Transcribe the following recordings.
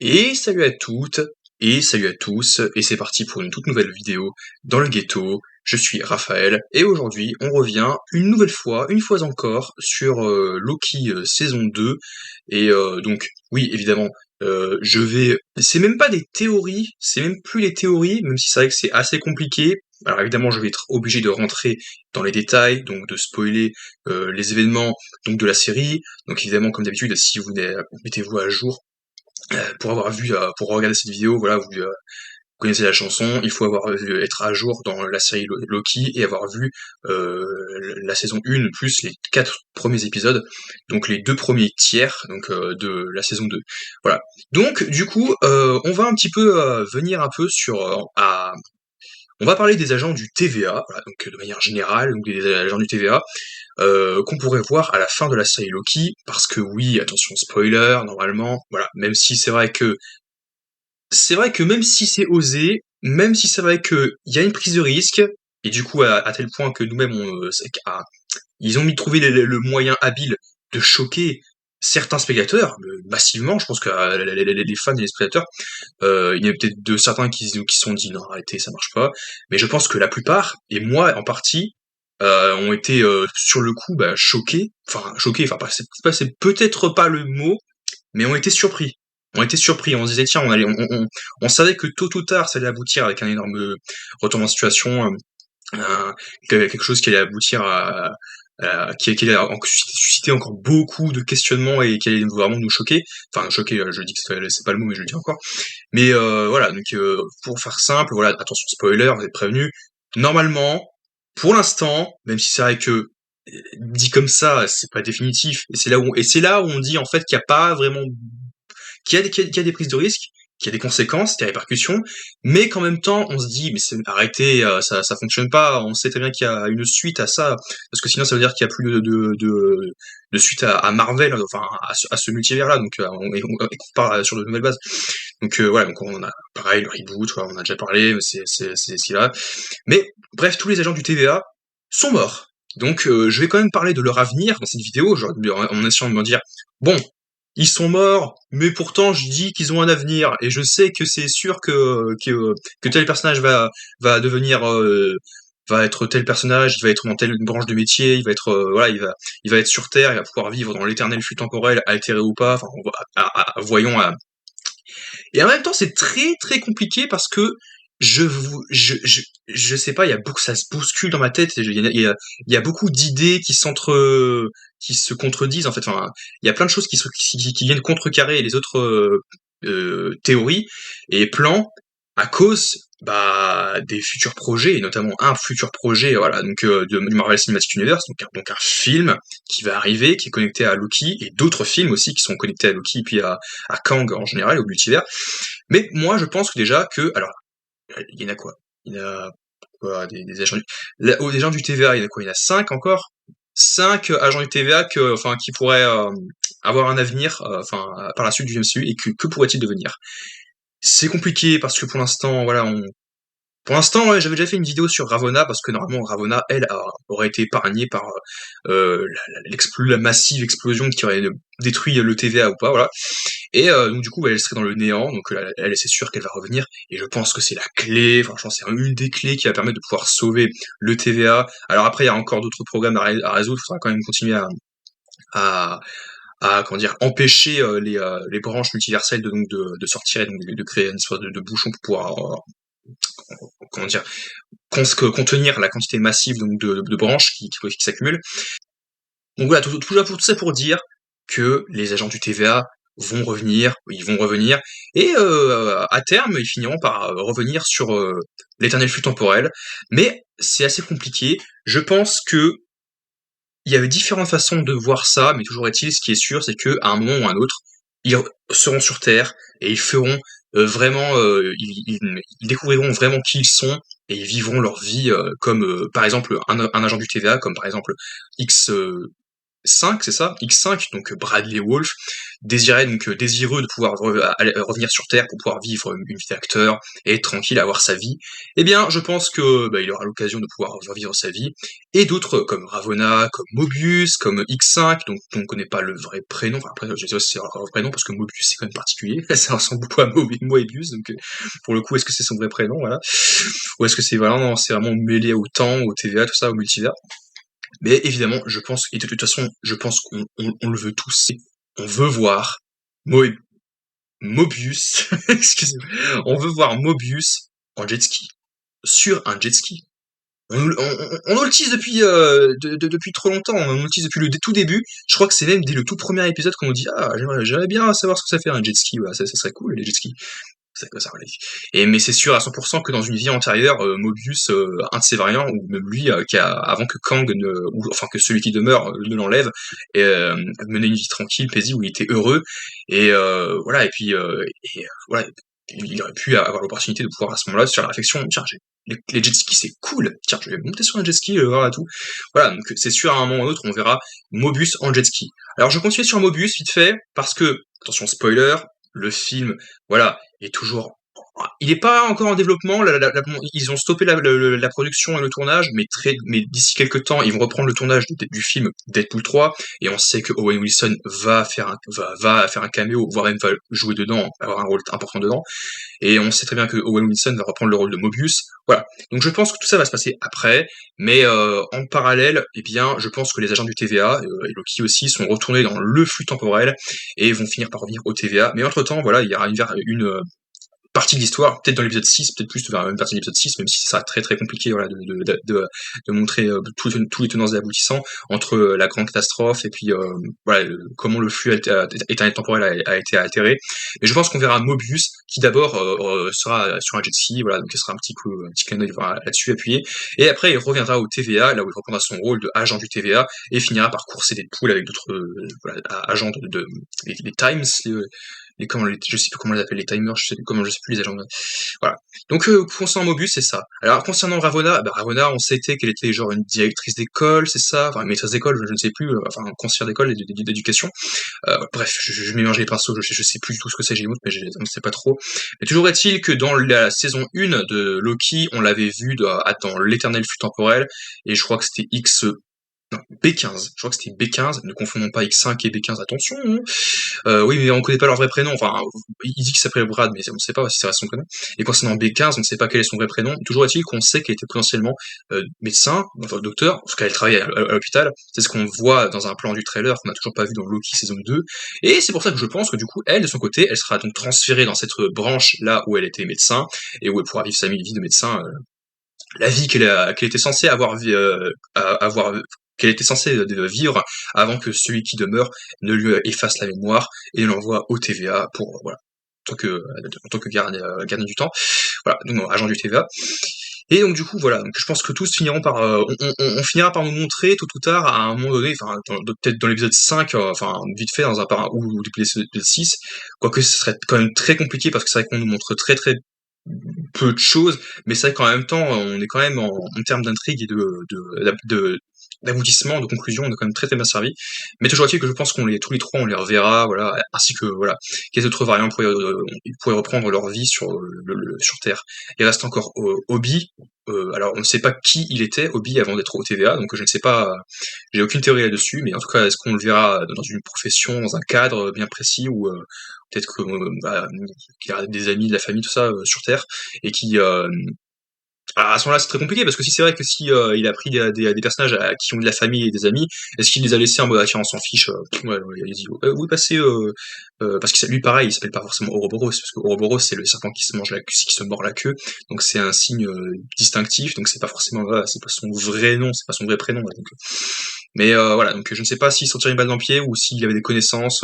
Et salut à toutes, et salut à tous, et c'est parti pour une toute nouvelle vidéo dans le ghetto. Je suis Raphaël, et aujourd'hui on revient une nouvelle fois, une fois encore, sur Loki saison 2. Et donc, oui, évidemment, je vais... C'est même pas des théories, c'est même plus les théories, même si c'est vrai que c'est assez compliqué. Alors évidemment, je vais être obligé de rentrer dans les détails, donc de spoiler les événements donc de la série. Donc évidemment, comme d'habitude, si vous mettez-vous à jour pour avoir vu, pour regarder cette vidéo, voilà, vous connaissez la chanson, il faut être à jour dans la série Loki et avoir vu la saison 1 plus les 4 premiers épisodes, donc les 2 premiers tiers donc de la saison 2. Voilà. Donc du coup, on va un petit peu venir un peu sur on va parler des agents du TVA, voilà, donc de manière générale, donc des agents du TVA, qu'on pourrait voir à la fin de la série Loki, parce que oui, attention spoiler, normalement, voilà, même si c'est vrai que même si c'est osé, même si c'est vrai qu'il y a une prise de risque, et du coup à tel point que nous-mêmes ils ont mis trouvé le moyen habile de choquer certains spectateurs, massivement, je pense que les fans et les spectateurs, il y a peut-être de certains qui se sont dit non arrêtez ça marche pas, mais je pense que la plupart, et moi en partie, ont été sur le coup choqués, enfin c'est peut-être pas le mot, mais ont été surpris. On était surpris, on se disait tiens, on savait que tôt ou tard ça allait aboutir avec un énorme retournement de situation, quelque chose qui allait aboutir qui allait susciter encore beaucoup de questionnements et qui allait vraiment nous choquer. Enfin choquer, je dis que c'est pas le mot, mais je le dis encore. Mais voilà, donc pour faire simple, voilà, attention spoiler, vous êtes prévenus. Normalement, pour l'instant, même si c'est vrai que dit comme ça, c'est pas définitif, et c'est là où on dit en fait qu'il n'y a pas vraiment qu'il y a des prises de risques, qu'il y a des conséquences, des répercussions, mais qu'en même temps, on se dit, mais arrêtez, ça fonctionne pas, on sait très bien qu'il y a une suite à ça, parce que sinon ça veut dire qu'il y a plus de suite à Marvel, enfin, à ce multivers-là, donc et qu'on part sur de nouvelles bases. Donc voilà, donc on a pareil, le reboot, voilà, on a déjà parlé, mais c'est ce qu'il a. Mais bref, tous les agents du TVA sont morts. Donc je vais quand même parler de leur avenir dans cette vidéo, genre, en essayant de me dire, bon, ils sont morts, mais pourtant je dis qu'ils ont un avenir, et je sais que c'est sûr que tel personnage va devenir va être tel personnage, il va être dans telle branche de métier, il va être voilà, il va être sur Terre, il va pouvoir vivre dans l'éternel flux temporel, altéré ou pas, enfin voyons et en même temps c'est très très compliqué parce que je sais pas, il y a beaucoup, ça se bouscule dans ma tête, il y a beaucoup d'idées qui se contredisent en fait. Enfin, il y a plein de choses qui viennent contrecarrer les autres théories et plans à cause des futurs projets, et notamment un futur projet, voilà, donc du Marvel Cinematic Universe, donc un film qui va arriver, qui est connecté à Loki, et d'autres films aussi qui sont connectés à Loki, et puis à Kang en général, au multivers. Mais moi, je pense que déjà que, alors, il y en a quoi? Il y en a quoi? Des agents des gens du TVA, il y en a quoi? Il y en a 5 encore? 5 agents du TVA enfin, qui pourraient avoir un avenir, enfin, par la suite du MCU, et que pourraient-ils devenir? C'est compliqué parce que pour l'instant, voilà, ouais, j'avais déjà fait une vidéo sur Ravonna, parce que normalement Ravonna, elle, aurait été épargnée par la massive explosion qui aurait détruit le TVA ou pas, voilà. Et donc du coup, elle serait dans le néant, donc elle c'est sûr qu'elle va revenir, et je pense que c'est la clé, franchement c'est une des clés qui va permettre de pouvoir sauver le TVA. Alors après, il y a encore d'autres programmes à résoudre, il faudra quand même continuer à, comment dire, empêcher les branches multiverselles de sortir, et donc de créer une espèce de bouchon pour pouvoir comment dire, contenir la quantité massive donc de branches qui s'accumulent. Donc voilà, tout ça pour dire que les agents du TVA vont revenir, ils vont revenir, et à terme, ils finiront par revenir sur l'éternel flux temporel. Mais c'est assez compliqué. Je pense que il y avait différentes façons de voir ça, mais toujours est-il, ce qui est sûr, c'est qu'à un moment ou à un autre, ils seront sur Terre, et ils feront vraiment, ils découvriront vraiment qui ils sont, et ils vivront leur vie comme par exemple un agent du TVA, comme par exemple X 5, c'est ça? X5, donc Bradley Wolfe, désirait donc désireux de pouvoir revenir sur Terre pour pouvoir vivre une vie d'acteur et être tranquille, avoir sa vie. Eh bien, je pense que bah, il aura l'occasion de pouvoir revivre sa vie. Et d'autres comme Ravonna, comme Mobius, comme X5, donc dont on ne connaît pas le vrai prénom. Enfin, après, je sais pas si c'est un vrai prénom parce que Mobius c'est quand même particulier. Ça ressemble beaucoup à Moebius, donc pour le coup, est-ce que c'est son vrai prénom, voilà, ou est-ce que c'est vraiment, non, c'est vraiment mêlé au temps, au TVA, tout ça, au multivers. Mais évidemment, je pense, et de toute façon, je pense qu'on le veut tous. On veut voir Moe- Mobius, excusez-moi, on veut voir Mobius en jet ski, sur un jet ski. On nous le tease depuis, depuis trop longtemps, on nous le tease depuis le tout début. Je crois que c'est même dès le tout premier épisode qu'on nous dit ah j'aimerais bien savoir ce que ça fait un jet ski, voilà, ça serait cool les jet skis. C'est quoi ça relève. Et mais c'est sûr à 100% que dans une vie antérieure, Mobius, un de ses variants, ou même lui, qui a, avant que Kang ne, ou enfin que celui qui demeure ne l'enlève, et, menait une vie tranquille, paisible, où il était heureux. Et voilà, et puis voilà, il aurait pu avoir l'opportunité de pouvoir à ce moment-là se faire la réflexion, tiens, les jet skis c'est cool, tiens, je vais monter sur un jet ski, voilà tout. Voilà, donc c'est sûr à un moment ou à un autre on verra Mobius en jet ski. Alors je continue sur Mobius vite fait, parce que, attention spoiler, le film, voilà, est toujours, il n'est pas encore en développement. Ils ont stoppé la production et le tournage, mais d'ici quelques temps, ils vont reprendre le tournage du film Deadpool 3, et on sait que Owen Wilson va faire un caméo, voire même va jouer dedans, avoir un rôle important dedans. Et on sait très bien que Owen Wilson va reprendre le rôle de Mobius. Voilà. Donc je pense que tout ça va se passer après, mais en parallèle, eh bien, je pense que les agents du TVA et Loki aussi sont retournés dans le flux temporel et vont finir par revenir au TVA. Mais entre temps, voilà, il y aura une partie de l'histoire, peut-être dans l'épisode 6, peut-être plus vers une partie de l'épisode 6, même si ça sera très très compliqué, voilà, de montrer tous les tenants et aboutissants entre la grande catastrophe et puis voilà, comment le flux éternel temporel a été altéré. Mais je pense qu'on verra Mobius qui d'abord sera sur un jet ski, voilà, donc il sera un petit clin d'œil voilà, là-dessus appuyé, et après il reviendra au TVA, là où il reprendra son rôle de agent du TVA et finira par courser Deadpool avec d'autres voilà, agents les Times, je sais plus comment les appelle, les timers, je sais plus les agents. Voilà. Donc concernant Mobius, c'est ça. Alors concernant Ravonna, bah, Ravonna, on s'était qu'elle était genre une directrice d'école, c'est ça, enfin maîtresse d'école, je ne sais plus, enfin conseillère d'école et d'éducation. Bref, je mélange les pinceaux, je sais plus du tout ce que c'est J-Moot, mais je ne sais pas trop. Mais toujours est-il que dans la saison 1 de Loki, on l'avait vu dans l'éternel flux temporel, et je crois que c'était non, B15, je crois que c'était B15, ne confondons pas X5 et B15, attention, hein. Oui, mais on connaît pas leur vrai prénom. Enfin, il dit qu'il s'appelait Brad, mais on ne sait pas si c'est son prénom. Et concernant B15, on ne sait pas quel est son vrai prénom. Toujours est-il qu'on sait qu'elle était potentiellement médecin, enfin docteur, parce qu'elle travaille à l'hôpital. C'est ce qu'on voit dans un plan du trailer qu'on n'a toujours pas vu dans Loki saison 2. Et c'est pour ça que je pense que du coup, elle, de son côté, elle sera donc transférée dans cette branche là où elle était médecin et où elle pourra vivre sa vie de médecin, la vie qu'elle était censée avoir qu'elle était censée vivre avant que celui qui demeure ne lui efface la mémoire et l'envoie au TVA pour voilà en tant que gardien du temps, voilà, donc non, agent du TVA. Et donc du coup voilà, donc je pense que tous finiront par on finira par nous montrer tôt ou tard à un moment donné, enfin peut-être dans l'épisode 5, enfin vite fait dans un par un, ou depuis l'épisode 6, quoique ce serait quand même très compliqué parce que c'est vrai qu'on nous montre très très peu de choses, mais c'est vrai qu'en même temps, on est quand même en termes d'intrigue et d'aboutissement, de conclusion, on est quand même très très bien servi. Mais toujours est-il que je pense tous les trois, on les reverra, voilà, ainsi que voilà, quels autres variants ils pourraient reprendre leur vie sur Terre. Il reste encore Obi. Alors on ne sait pas qui il était, Obi, avant d'être au TVA, donc je ne sais pas, j'ai aucune théorie là-dessus, mais en tout cas, est-ce qu'on le verra dans une profession, dans un cadre bien précis, ou peut-être que bah, qu'il y a des amis, de la famille, tout ça sur Terre, et qui à ce moment-là, c'est très compliqué parce que si c'est vrai que si il a pris des personnages qui ont de la famille et des amis, est-ce qu'il les a laissés en mode ah, tiens on s'en fiche, ouais, ouais, allez-y, oui passez parce que lui pareil, il s'appelle pas forcément Ouroboros parce que Ouroboros c'est le serpent qui se mord la queue, donc c'est un signe distinctif, donc c'est pas forcément voilà, c'est pas son vrai nom, c'est pas son vrai prénom là, donc, mais voilà, donc je ne sais pas s'il s'en tire une balle dans le pied ou s'il avait des connaissances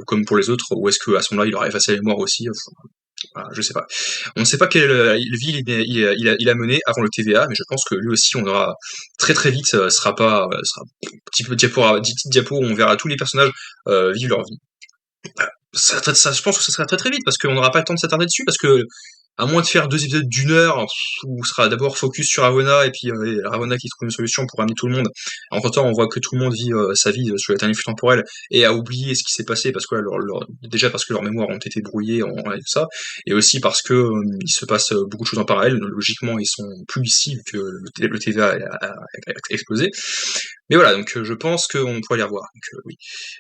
comme pour les autres, ou est-ce que à ce moment-là il aurait effacé la mémoire aussi, voilà, je sais pas. On ne sait pas quelle ville il a mené avant le TVA, mais je pense que lui aussi, on aura très très vite, sera un petit peu petite diapo où on verra tous les personnages vivre leur vie. Voilà. Ça, je pense que ça sera très très vite parce qu'on n'aura pas le temps de s'attarder dessus parce que à moins de faire 2 épisodes d'1 heure, où on sera d'abord focus sur Ravonna et puis, Ravonna qui trouve une solution pour ramener tout le monde. Entre-temps, on voit que tout le monde vit, sa vie, sur l'éternel flux temporel et a oublié ce qui s'est passé parce que déjà parce que leurs mémoires ont été brouillées et tout ça, et aussi parce que, il se passe, beaucoup de choses en parallèle. Logiquement, ils sont plus ici vu que le TVA a explosé. Mais voilà, donc je pense qu'on pourrait les revoir, donc oui.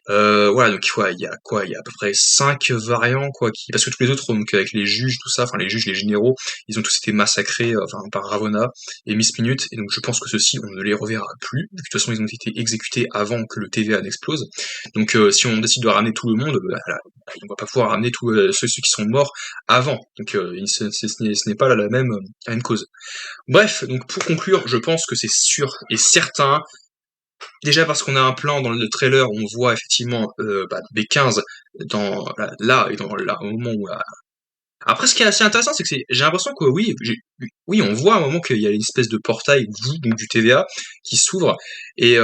Voilà, donc ouais, il y a quoi? Il y a à peu près 5 variants, quoi, qui parce que tous les autres, donc avec les juges, tout ça, enfin les juges, les généraux, ils ont tous été massacrés, enfin par Ravonna et Miss Minute, et donc je pense que ceux-ci, on ne les reverra plus. De toute façon, ils ont été exécutés avant que le TVA n'explose. Donc si on décide de ramener tout le monde, bah, là, on va pas pouvoir ramener tous ceux qui sont morts avant. Donc ce n'est pas la même cause. Bref, donc pour conclure, je pense que c'est sûr et certain. Déjà parce qu'on a un plan dans le trailer où on voit effectivement B15 là et au moment où après ce qui est assez intéressant c'est que j'ai l'impression que oui on voit à un moment qu'il y a une espèce de portail donc du TVA qui s'ouvre et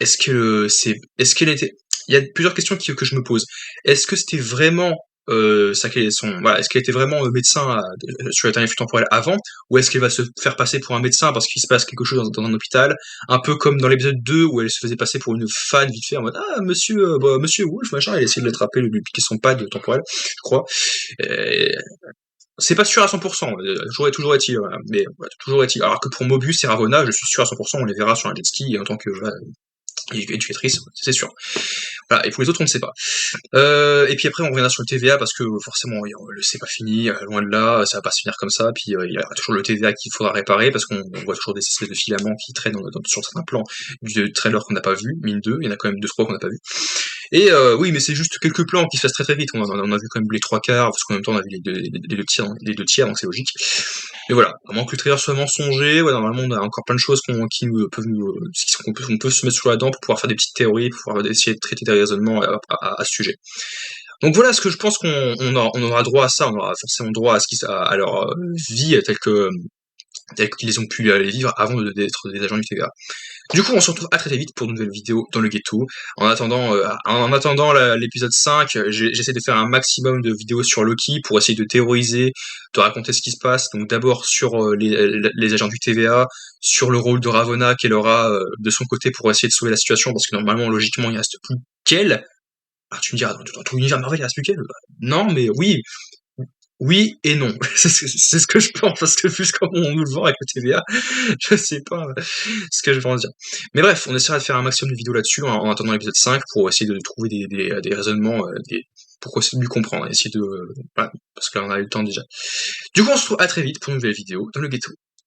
est-ce qu'elle était il y a plusieurs questions que je me pose. Est-ce que c'était vraiment est-ce qu'elle était vraiment médecin sur la flux temporelle avant, ou est-ce qu'elle va se faire passer pour un médecin parce qu'il se passe quelque chose dans un hôpital, un peu comme dans l'épisode 2 où elle se faisait passer pour une fan vite fait en mode ah monsieur monsieur Wolf machin, elle essaie de l'attraper, de lui piquer son pad temporel, je crois. Et c'est pas sûr à 100%, toujours est-il, voilà. Mais ouais, toujours est-il. Alors que pour Mobius et Ravonna, je suis sûr à 100%, on les verra sur un jet ski en tant que éducatrice, c'est sûr. Voilà, et pour les autres, on ne sait pas. Et puis après, on reviendra sur le TVA parce que forcément, c'est pas fini, loin de là, ça va pas se finir comme ça. Puis il y aura toujours le TVA qu'il faudra réparer parce qu'on voit toujours des espèces de filaments qui traînent sur certains plans du trailer qu'on n'a pas vu, mine 2, il y en a quand même 2-3 qu'on n'a pas vu. Et oui, mais c'est juste quelques plans qui se passent très très vite. On a vu quand même les 3 quarts, parce qu'en même temps on a vu les deux tiers, donc c'est logique. Mais voilà, à moins que le trailer soit mensonger, ouais, normalement on a encore plein de choses qu'on peut se mettre sous la dent pour pouvoir faire des petites théories, pour pouvoir essayer de traiter des raisonnements à ce sujet. Donc voilà ce que je pense qu'on aura droit à ça, on aura forcément droit à leur vie telle qu'ils ont pu les vivre avant d'être des agents du TVA. Du coup, on se retrouve à très très vite pour une nouvelle vidéo dans le ghetto. En attendant l'épisode 5, j'essaie de faire un maximum de vidéos sur Loki pour essayer de théoriser, de raconter ce qui se passe. Donc d'abord sur les agents du TVA, sur le rôle de Ravonna qu'elle aura de son côté pour essayer de sauver la situation, parce que normalement, logiquement, il reste plus qu'elle. Alors tu me diras, dans tout l'univers Marvel, il reste plus qu'elle. Non, mais oui et non. C'est ce que je pense, parce que vu comment on nous le vend avec le TVA, je sais pas ce que je vais en dire. Mais bref, on essaiera de faire un maximum de vidéos là-dessus en attendant l'épisode 5 pour essayer de trouver des raisonnements, pour essayer de mieux comprendre, essayer de... Voilà, parce que là on a eu le temps déjà. Du coup, on se retrouve à très vite pour une nouvelle vidéo dans le ghetto.